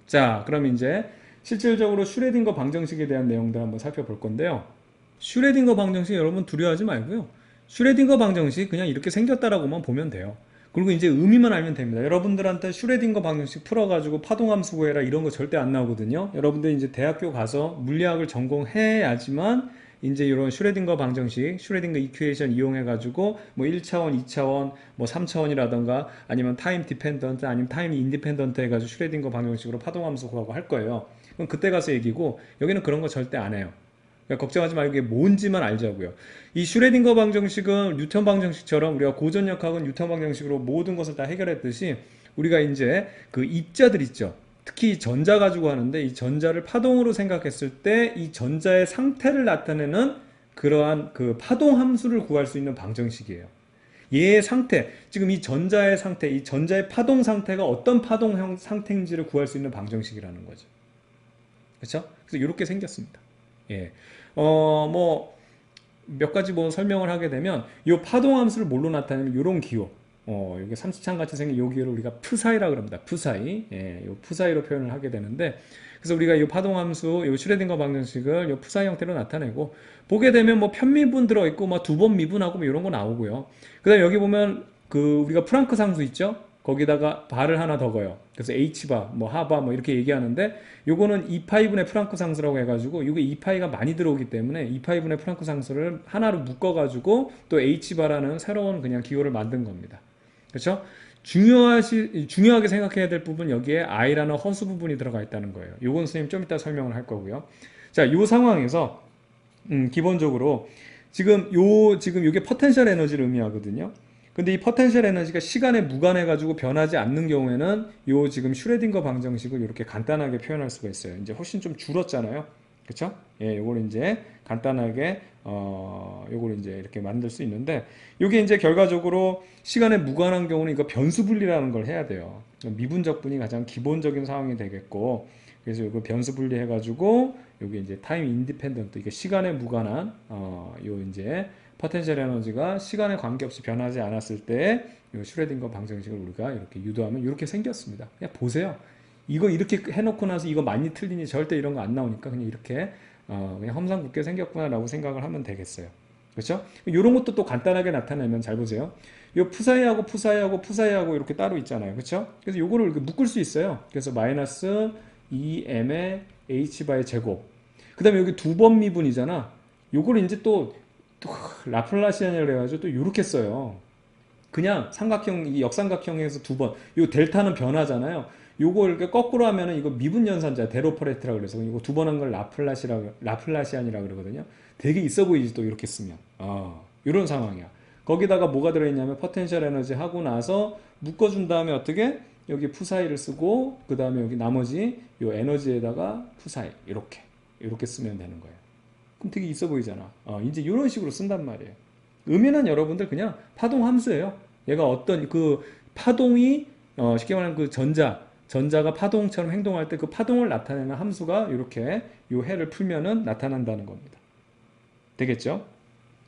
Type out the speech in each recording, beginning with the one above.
자, 그럼 이제 실질적으로 슈레딩거 방정식에 대한 내용들 한번 살펴볼 건데요. 슈레딩거 방정식 여러분 두려워하지 말고요. 슈레딩거 방정식 그냥 이렇게 생겼다라고만 보면 돼요. 그리고 이제 의미만 알면 됩니다. 여러분들한테 슈레딩거 방정식 풀어가지고 파동함수 구해라 이런 거 절대 안 나오거든요. 여러분들 이제 대학교 가서 물리학을 전공해야지만 이제 이런 슈레딩거 방정식, 슈레딩거 이퀘이션 이용해가지고 뭐 1차원, 2차원, 뭐 3차원이라던가 아니면 타임 디펜던트 아니면 타임 인디펜던트 해가지고 슈레딩거 방정식으로 파동함수 구하고 할 거예요. 그럼 그때 가서 얘기고 여기는 그런 거 절대 안 해요. 그러니까 걱정하지 말고 이게 뭔지만 알자고요. 이 슈레딩거 방정식은 뉴턴 방정식처럼 우리가 고전역학은 뉴턴 방정식으로 모든 것을 다 해결했듯이 우리가 이제 그 입자들 있죠. 특히 전자 가지고 하는데 이 전자를 파동으로 생각했을 때 이 전자의 상태를 나타내는 그러한 그 파동 함수를 구할 수 있는 방정식이에요. 얘의 상태, 지금 이 전자의 상태, 이 전자의 파동 상태가 어떤 파동 상태인지를 구할 수 있는 방정식이라는 거죠. 그렇죠? 그래서 이렇게 생겼습니다. 예. 뭐, 몇 가지 뭐 설명을 하게 되면, 이 파동함수를 뭘로 나타내면, 이런 기호. 이게 삼시창 같이 생긴 이 기호를 우리가 푸사이라고 합니다. 푸사이. 예, 요 푸사이로 표현을 하게 되는데, 그래서 우리가 이 파동함수, 이 슈레딩거 방정식을 이 푸사이 형태로 나타내고, 보게 되면 뭐 편미분 들어있고, 뭐 두 번 미분하고 뭐 이런 거 나오고요. 그 다음에 여기 보면, 그, 우리가 프랑크 상수 있죠? 거기다가 바를 하나 더 거요. 그래서 H바, 뭐 하바, 뭐 이렇게 얘기하는데, 요거는 2파이분의 프랑크 상수라고 해가지고 이게 2파이가 많이 들어오기 때문에 2파이분의 프랑크 상수를 하나로 묶어가지고 또 H바라는 새로운 그냥 기호를 만든 겁니다. 그렇죠? 중요하게 생각해야 될 부분 여기에 I라는 허수 부분이 들어가 있다는 거예요. 요건 선생님 좀 이따 설명을 할 거고요. 자, 요 상황에서 기본적으로 지금 요게 포텐셜 에너지를 의미하거든요. 근데 이 포텐셜 에너지가 시간에 무관해 가지고 변하지 않는 경우에는 요 지금 슈레딩거 방정식을 이렇게 간단하게 표현할 수가 있어요. 이제 훨씬 좀 줄었잖아요. 그쵸? 예, 요걸 이제 간단하게 요걸 이제 이렇게 만들 수 있는데 요게 이제 결과적으로 시간에 무관한 경우는 이거 변수 분리라는 걸 해야 돼요. 미분적 분이 가장 기본적인 상황이 되겠고 그래서 이거 변수 분리해 가지고 요게 이제 타임 인디펜던트 이게 시간에 무관한 요 이제 포텐셜 에너지가 시간에 관계없이 변하지 않았을 때 슈레딩거 방정식을 우리가 이렇게 유도하면 이렇게 생겼습니다. 그냥 보세요. 이거 이렇게 해놓고 나서 이거 많이 틀리니 절대 이런 거 안 나오니까 그냥 이렇게 그냥 험상궂게 생겼구나라고 생각을 하면 되겠어요. 그렇죠? 이런 것도 또 간단하게 나타내면 잘 보세요. 요 푸사이하고 푸사이하고 푸사이하고 이렇게 따로 있잖아요. 그렇죠? 그래서 요거를 이렇게 묶을 수 있어요. 그래서 마이너스 2m의 h바의 제곱. 그 다음에 여기 두 번 미분이잖아. 요거를 이제 또 라플라시안이라고 해가지고 또 이렇게 써요. 그냥 삼각형, 이 역삼각형에서 두 번. 요 델타는 변하잖아요. 요거 이렇게 거꾸로 하면은 이거 미분 연산자 데로퍼레트라고 그래서 이거 두 번 한 걸 라플라시안이라 그러거든요. 되게 있어 보이지 또 이렇게 쓰면. 이런 상황이야. 거기다가 뭐가 들어있냐면 포텐셜 에너지 하고 나서 묶어준 다음에 어떻게 여기 푸사이를 쓰고 그 다음에 여기 나머지 요 에너지에다가 푸사이 이렇게 쓰면 되는 거예요. 그럼 되게 있어 보이잖아. 이제 이런 식으로 쓴단 말이에요. 의미는 여러분들 그냥 파동 함수예요. 얘가 어떤 그 파동이 쉽게 말하면 그 전자가 파동처럼 행동할 때 그 파동을 나타내는 함수가 이렇게 요 해를 풀면은 나타난다는 겁니다. 되겠죠?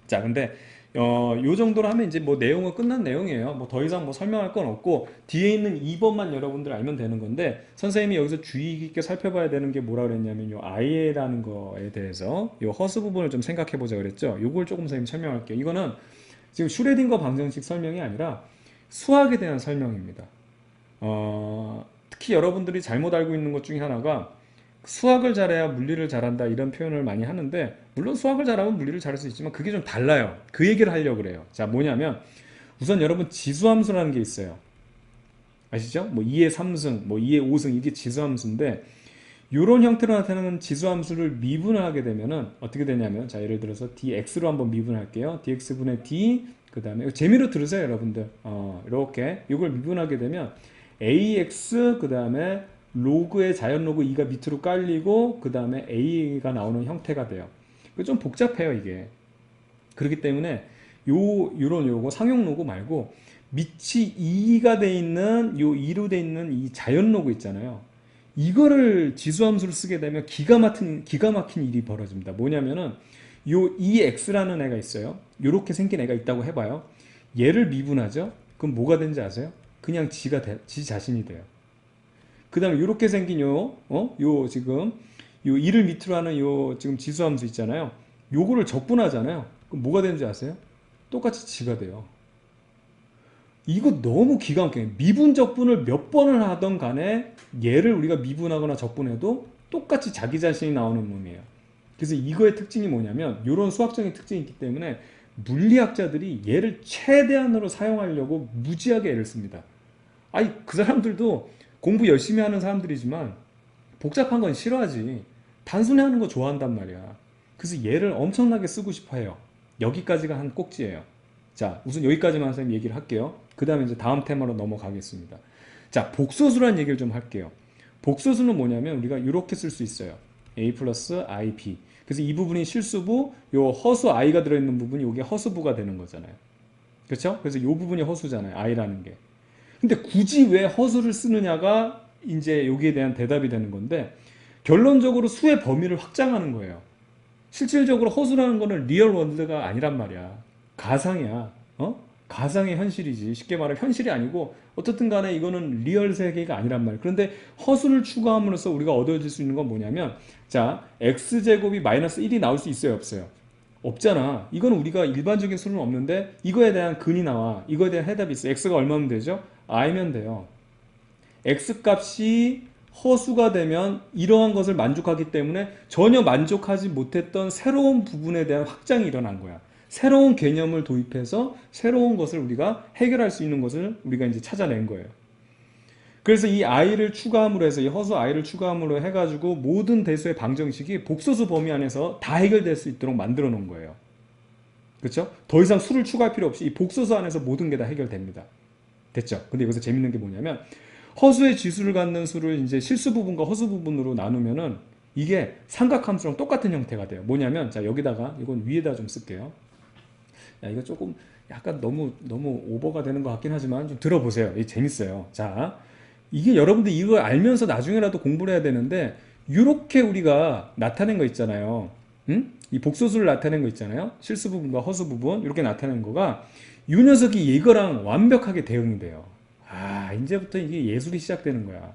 자, 근데 요 정도로 하면 이제 뭐 내용은 끝난 내용이에요. 뭐 더 이상 뭐 설명할 건 없고 뒤에 있는 2번만 여러분들 알면 되는 건데 선생님이 여기서 주의 깊게 살펴봐야 되는 게 뭐라 그랬냐면 요 I라는 거에 대해서 요 허수 부분을 좀 생각해 보자 그랬죠. 요걸 조금 선생님 설명할게요. 이거는 지금 슈레딩거 방정식 설명이 아니라 수학에 대한 설명입니다. 특히 여러분들이 잘못 알고 있는 것 중에 하나가 수학을 잘해야 물리를 잘한다 이런 표현을 많이 하는데 물론 수학을 잘하면 물리를 잘할 수 있지만 그게 좀 달라요. 그 얘기를 하려고 그래요. 자, 뭐냐면 우선 여러분 지수함수라는 게 있어요. 아시죠? 뭐 2의 3승, 뭐 2의 5승 이게 지수함수인데 이런 형태로 나타나는 지수함수를 미분하게 되면은 어떻게 되냐면 자 예를 들어서 dx로 한번 미분할게요. dx분의 d 그 다음에 재미로 들으세요 여러분들. 이렇게 이걸 미분하게 되면 ax 그 다음에 로그의 자연 로그 2가 밑으로 깔리고 그 다음에 a가 나오는 형태가 돼요. 좀 복잡해요 이게. 그렇기 때문에 요거 상용 로그 말고 밑이 2가 돼 있는 요 2로 돼 있는 이 자연 로그 있잖아요. 이거를 지수함수를 쓰게 되면 기가 막힌 일이 벌어집니다. 뭐냐면은 요 EX라는 애가 있어요. 요렇게 생긴 애가 있다고 해봐요. 얘를 미분하죠? 그럼 뭐가 되는지 아세요? 그냥 지 자신이 돼요. 그 다음에 이렇게 생긴 요 지금 요 1을 밑으로 하는 요 지금 지수함수 있잖아요. 요거를 적분하잖아요. 그럼 뭐가 되는지 아세요? 똑같이 지가 돼요. 이거 너무 기가 막혀요. 미분 적분을 몇 번을 하던 간에 얘를 우리가 미분하거나 적분해도 똑같이 자기 자신이 나오는 놈이에요. 그래서 이거의 특징이 뭐냐면 이런 수학적인 특징이 있기 때문에 물리학자들이 얘를 최대한으로 사용하려고 무지하게 애를 씁니다. 아니 그 사람들도 공부 열심히 하는 사람들이지만 복잡한 건 싫어하지. 단순히 하는 거 좋아한단 말이야. 그래서 얘를 엄청나게 쓰고 싶어 해요. 여기까지가 한 꼭지예요. 자, 우선 여기까지만 선생님 얘기를 할게요. 그 다음에 이제 다음 테마로 넘어가겠습니다. 자, 복소수란 얘기를 좀 할게요. 복소수는 뭐냐면 우리가 이렇게 쓸 수 있어요. a 플러스 ib. 그래서 이 부분이 실수부, 요 허수 i가 들어있는 부분이 이게 허수부가 되는 거잖아요. 그렇죠? 그래서 이 부분이 허수잖아요. i라는 게. 근데 굳이 왜 허수를 쓰느냐가 이제 여기에 대한 대답이 되는 건데 결론적으로 수의 범위를 확장하는 거예요. 실질적으로 허수라는 거는 리얼 월드가 아니란 말이야. 가상이야. 가상의 현실이지. 쉽게 말하면 현실이 아니고 어떻든 간에 이거는 리얼 세계가 아니란 말이야. 그런데 허수를 추가함으로써 우리가 얻어질 수 있는 건 뭐냐면 자, x제곱이 마이너스 1이 나올 수 있어요, 없어요? 없잖아. 이거는 우리가 일반적인 수는 없는데 이거에 대한 근이 나와. 이거에 대한 해답이 있어. x가 얼마면 되죠? i면 돼요. x값이 허수가 되면 이러한 것을 만족하기 때문에 전혀 만족하지 못했던 새로운 부분에 대한 확장이 일어난 거야. 새로운 개념을 도입해서 새로운 것을 우리가 해결할 수 있는 것을 우리가 이제 찾아낸 거예요. 그래서 이 i를 추가함으로 해서 이 허수 i를 추가함으로 해가지고 모든 대수의 방정식이 복소수 범위 안에서 다 해결될 수 있도록 만들어 놓은 거예요. 그렇죠? 더 이상 수를 추가할 필요 없이 이 복소수 안에서 모든 게 다 해결됩니다. 됐죠? 근데 여기서 재밌는 게 뭐냐면 허수의 지수를 갖는 수를 이제 실수 부분과 허수 부분으로 나누면은 이게 삼각함수랑 똑같은 형태가 돼요. 뭐냐면 자 여기다가 이건 위에다 좀 쓸게요. 야 이거 조금 약간 너무 오버가 되는 것 같긴 하지만 좀 들어보세요. 이게 재밌어요. 자 이게 여러분들 이걸 알면서 나중에라도 공부를 해야 되는데 이렇게 우리가 나타낸 거 있잖아요. 응? 이 복소수를 나타낸 거 있잖아요. 실수 부분과 허수 부분 이렇게 나타낸 거가 이 녀석이 이거랑 완벽하게 대응이 돼요. 아 이제부터 이게 예술이 시작되는 거야.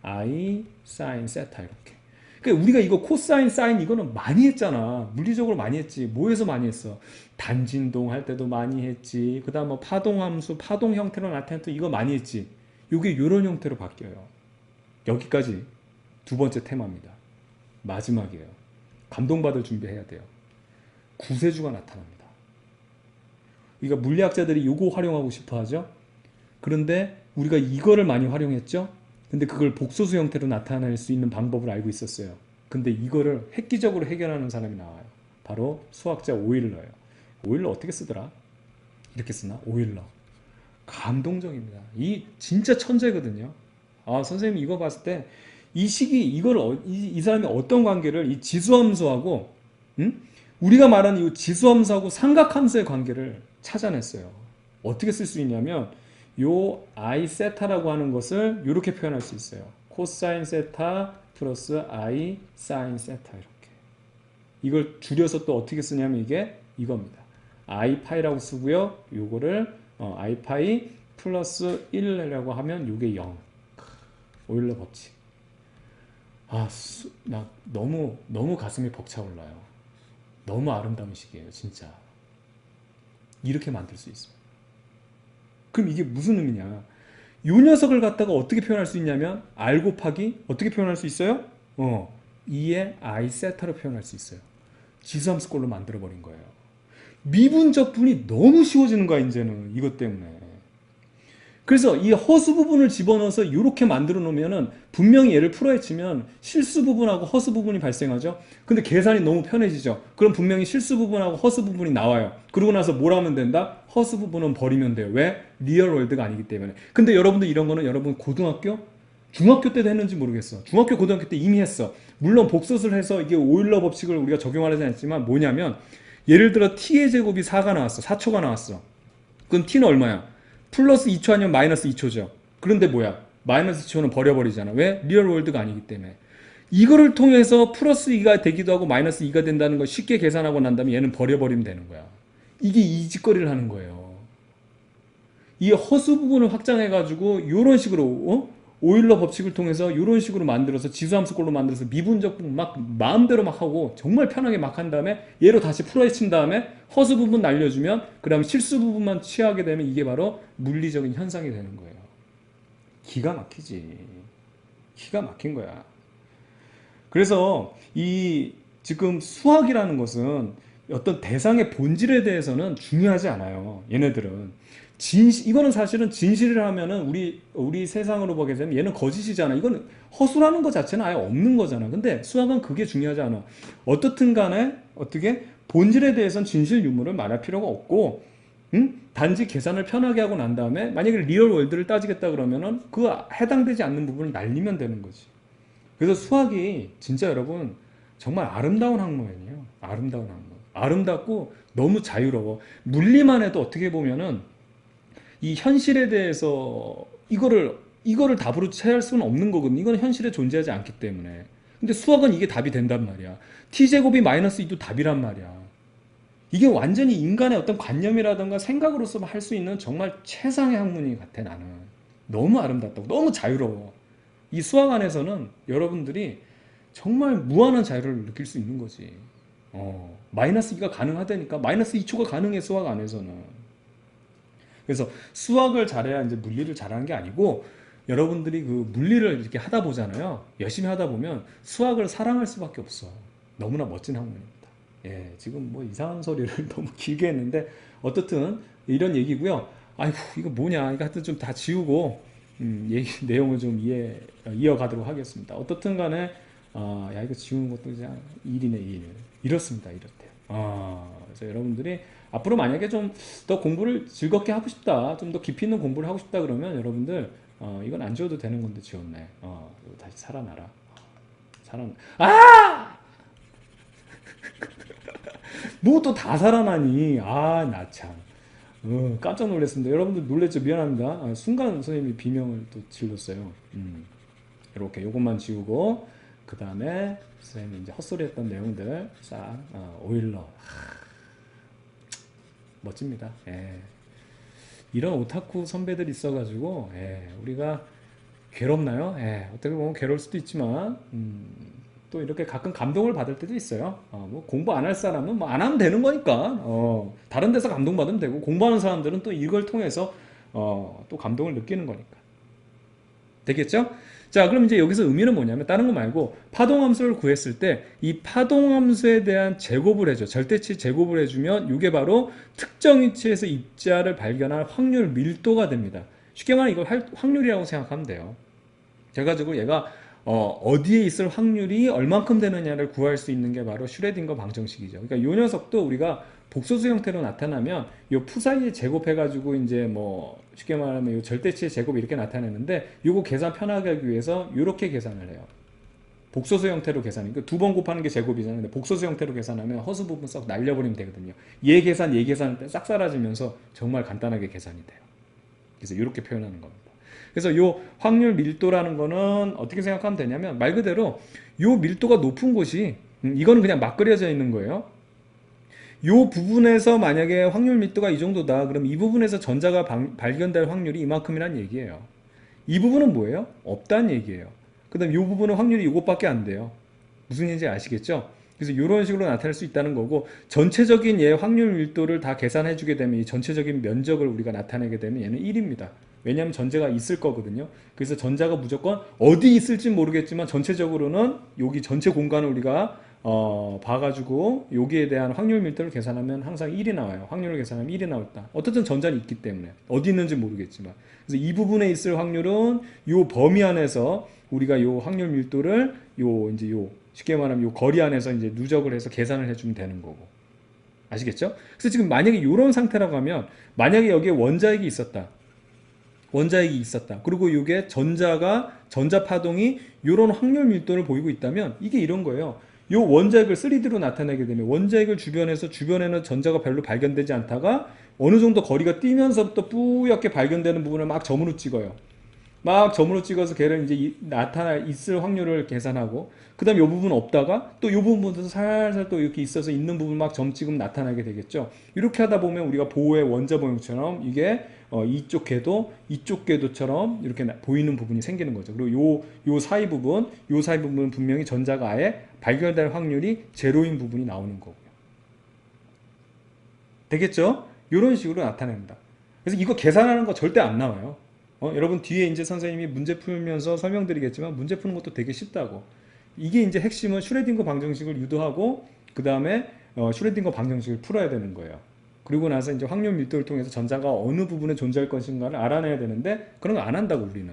I, sin, 세타 이렇게. 그러니까 우리가 이거 코사인, 사인 이거는 많이 했잖아. 물리적으로 많이 했지. 뭐에서 많이 했어? 단진동 할 때도 많이 했지. 그 다음 뭐 파동함수, 파동 형태로 나타낼 때 이거 많이 했지. 이게 이런 형태로 바뀌어요. 여기까지 두 번째 테마입니다. 마지막이에요. 감동받을 준비해야 돼요. 구세주가 나타납니다. 그러니까 물리학자들이 이거 활용하고 싶어 하죠. 그런데 우리가 이거를 많이 활용했죠. 근데 그걸 복소수 형태로 나타낼 수 있는 방법을 알고 있었어요. 근데 이거를 획기적으로 해결하는 사람이 나와요. 바로 수학자 오일러예요. 오일러 어떻게 쓰더라? 이렇게 쓰나? 오일러. 감동적입니다. 이 진짜 천재거든요. 아 선생님 이거 봤을 때 이 시기 이걸 이 사람이 어떤 관계를 이 지수함수하고 우리가 말하는 이 지수함수하고 삼각함수의 관계를 찾아냈어요. 어떻게 쓸 수 있냐면 요 i 세타라고 하는 것을 이렇게 표현할 수 있어요. 코사인 세타 플러스 i 사인 세타 이렇게. 이걸 줄여서 또 어떻게 쓰냐면 이게 이겁니다. i 파이라고 쓰고요. 요거를 i 파이 플러스 1이라고 하면 요게 0. 오일러 법칙. 나 너무 가슴이 벅차올라요. 너무 아름다운 시기예요, 진짜. 이렇게 만들 수 있습니다. 그럼 이게 무슨 의미냐? 요 녀석을 갖다가 어떻게 표현할 수 있냐면 r 곱하기 어떻게 표현할 수 있어요? 2의 i 세타로 표현할 수 있어요. 지수함수꼴로 만들어버린 거예요. 미분적분이 너무 쉬워지는 거야 이제는 이것 때문에. 그래서 이 허수 부분을 집어넣어서 이렇게 만들어 놓으면은 분명히 얘를 풀어야 치면 실수 부분하고 허수 부분이 발생하죠. 근데 계산이 너무 편해지죠. 그럼 분명히 실수 부분하고 허수 부분이 나와요. 그러고 나서 뭘 하면 된다? 허수 부분은 버리면 돼요. 왜? 리얼 월드가 아니기 때문에. 근데 여러분들 이런 거는 여러분 고등학교? 중학교 때도 했는지 모르겠어. 중학교 고등학교 때 이미 했어. 물론 복소수를 해서 이게 오일러 법칙을 우리가 적용하지 않지만 뭐냐면 예를 들어 t의 제곱이 4가 나왔어. 4초가 나왔어. 그럼 t는 얼마야? 플러스 2초 아니면 마이너스 2초죠. 그런데 뭐야? 마이너스 2초는 버려버리잖아. 왜? 리얼 월드가 아니기 때문에. 이거를 통해서 플러스 2가 되기도 하고 마이너스 2가 된다는 걸 쉽게 계산하고 난 다음에 얘는 버려버리면 되는 거야. 이게 이 짓거리를 하는 거예요. 이 허수 부분을 확장해가지고 이런 식으로 오일러 법칙을 통해서 이런 식으로 만들어서 지수함수꼴로 만들어서 미분적 부분 막 마음대로 막 하고 정말 편하게 막 한 다음에 얘로 다시 풀어헤친 다음에 허수 부분 날려주면 그 다음 실수 부분만 취하게 되면 이게 바로 물리적인 현상이 되는 거예요. 기가 막히지. 기가 막힌 거야. 그래서 이 지금 수학이라는 것은 어떤 대상의 본질에 대해서는 중요하지 않아요. 얘네들은. 이거는 사실은 진실을 하면은 우리 세상으로 보게 되면 얘는 거짓이잖아. 이건 허술하는 것 자체는 아예 없는 거잖아. 근데 수학은 그게 중요하지 않아. 어떻든 간에 어떻게 본질에 대해서는 진실 유무를 말할 필요가 없고, 단지 계산을 편하게 하고 난 다음에 만약에 리얼 월드를 따지겠다 그러면은 그 해당되지 않는 부분을 날리면 되는 거지. 그래서 수학이 진짜 여러분 정말 아름다운 학문이에요. 아름다운 학문. 아름답고 너무 자유로워. 물리만 해도 어떻게 보면은 이 현실에 대해서 이거를 답으로 취할 수는 없는 거거든요. 이건 현실에 존재하지 않기 때문에. 근데 수학은 이게 답이 된단 말이야. t제곱이 마이너스 2도 답이란 말이야. 이게 완전히 인간의 어떤 관념이라든가 생각으로서 할 수 있는 정말 최상의 학문이 같아 나는. 너무 아름답다고. 너무 자유로워. 이 수학 안에서는 여러분들이 정말 무한한 자유를 느낄 수 있는 거지. 마이너스 2가 가능하다니까. 마이너스 2초가 가능해 수학 안에서는. 그래서 수학을 잘해야 이제 물리를 잘하는 게 아니고 여러분들이 그 물리를 이렇게 하다 보잖아요. 열심히 하다 보면 수학을 사랑할 수밖에 없어. 너무나 멋진 학문입니다. 예, 지금 뭐 이상한 소리를 너무 길게 했는데 어떻든 이런 얘기고요. 아이고 이거 뭐냐 이거 하여튼 좀 다 지우고 얘기 내용을 좀 이어가도록 하겠습니다. 어떻든 간에 야 이거 지우는 것도 그냥 일이네 일. 이렇습니다. 이렇대요. 그래서 여러분들이 앞으로 만약에 좀 더 공부를 즐겁게 하고 싶다, 좀 더 깊이 있는 공부를 하고 싶다 그러면 여러분들 이건 안 지워도 되는 건데 지웠네. 다시 살아나라. 뭐 또 다 살아나니? 나 참. 깜짝 놀랐습니다. 여러분들 놀랬죠? 미안합니다. 순간 선생님이 비명을 또 질렀어요. 이렇게 요것만 지우고 그 다음에 선생님이 이제 헛소리했던 내용들 싹 오일러. 멋집니다. 예. 이런 오타쿠 선배들 있어가지고 우리가 괴롭나요? 어떻게 보면 괴로울 수도 있지만 또 이렇게 가끔 감동을 받을 때도 있어요. 뭐 공부 안 할 사람은 뭐 안 하면 되는 거니까 다른 데서 감동받으면 되고 공부하는 사람들은 또 이걸 통해서 또 감동을 느끼는 거니까 되겠죠? 자, 그럼 이제 여기서 의미는 뭐냐면 다른 거 말고 파동함수를 구했을 때 이 파동함수에 대한 제곱을 해줘. 절대치 제곱을 해주면 이게 바로 특정 위치에서 입자를 발견할 확률 밀도가 됩니다. 쉽게 말하면 이걸 확률이라고 생각하면 돼요. 그래가지고 얘가 어디에 있을 확률이 얼만큼 되느냐를 구할 수 있는 게 바로 슈레딩거 방정식이죠. 그러니까 이 녀석도 우리가 복소수 형태로 나타나면 이 푸사이에 제곱해가지고 이제 뭐 쉽게 말하면 이 절대치의 제곱 이렇게 나타내는데 이거 계산 편하게 하기 위해서 이렇게 계산을 해요. 복소수 형태로 계산하니까 그러니까 두 번 곱하는 게 제곱이잖아요. 근데 복소수 형태로 계산하면 허수 부분 썩 날려버리면 되거든요. 얘 계산 싹 사라지면서 정말 간단하게 계산이 돼요. 그래서 이렇게 표현하는 겁니다. 그래서 이 확률 밀도라는 거는 어떻게 생각하면 되냐면 말 그대로 이 밀도가 높은 곳이 이거는 그냥 막 그려져 있는 거예요. 이 부분에서 만약에 확률 밀도가 이 정도다. 그럼 이 부분에서 전자가 발견될 확률이 이만큼이란 얘기예요. 이 부분은 뭐예요? 없다는 얘기예요. 그 다음 이 부분은 확률이 이것밖에 안 돼요. 무슨 얘기인지 아시겠죠? 그래서 이런 식으로 나타낼 수 있다는 거고 전체적인 얘 확률 밀도를 다 계산해 주게 되면 이 전체적인 면적을 우리가 나타내게 되면 얘는 1입니다. 왜냐하면 전자가 있을 거거든요. 그래서 전자가 무조건 어디 있을지 모르겠지만 전체적으로는 여기 전체 공간을 우리가 봐가지고 여기에 대한 확률 밀도를 계산하면 항상 1이 나와요. 확률을 계산하면 1이 나왔다. 어쨌든 전자는 있기 때문에 어디 있는지 모르겠지만 그래서 이 부분에 있을 확률은 이 범위 안에서 우리가 이 확률 밀도를 이제 쉽게 말하면 이 거리 안에서 이제 누적을 해서 계산을 해주면 되는 거고. 아시겠죠? 그래서 지금 만약에 이런 상태라고 하면 만약에 여기에 원자핵이 있었다. 그리고 이게 전자 파동이 이런 확률 밀도를 보이고 있다면 이게 이런 거예요. 이 원자핵을 3D로 나타내게 되면 원자핵을 주변에는 전자가 별로 발견되지 않다가 어느 정도 거리가 뛰면서부터 뿌옇게 발견되는 부분을 막 점으로 찍어요. 막 점으로 찍어서 걔를 이제 있을 확률을 계산하고, 그 다음에 이 부분 없다가 또 이 부분부터 살살 또 이렇게 있어서 있는 부분 막 점 찍으면 나타나게 되겠죠. 이렇게 하다 보면 우리가 보호의 원자 모형처럼 이게 이쪽 궤도처럼 이렇게 보이는 부분이 생기는 거죠. 그리고 요 사이 부분은 분명히 전자가 아예 발견될 확률이 제로인 부분이 나오는 거고요. 되겠죠? 이런 식으로 나타냅니다. 그래서 이거 계산하는 거 절대 안 나와요. 여러분 뒤에 이제 선생님이 문제 풀면서 설명드리겠지만 문제 푸는 것도 되게 쉽다고. 이게 이제 핵심은 슈레딩거 방정식을 유도하고 그 다음에 슈레딩거 방정식을 풀어야 되는 거예요. 그리고 나서 이제 확률 밀도를 통해서 전자가 어느 부분에 존재할 것인가를 알아내야 되는데 그런 거 안 한다고 우리는.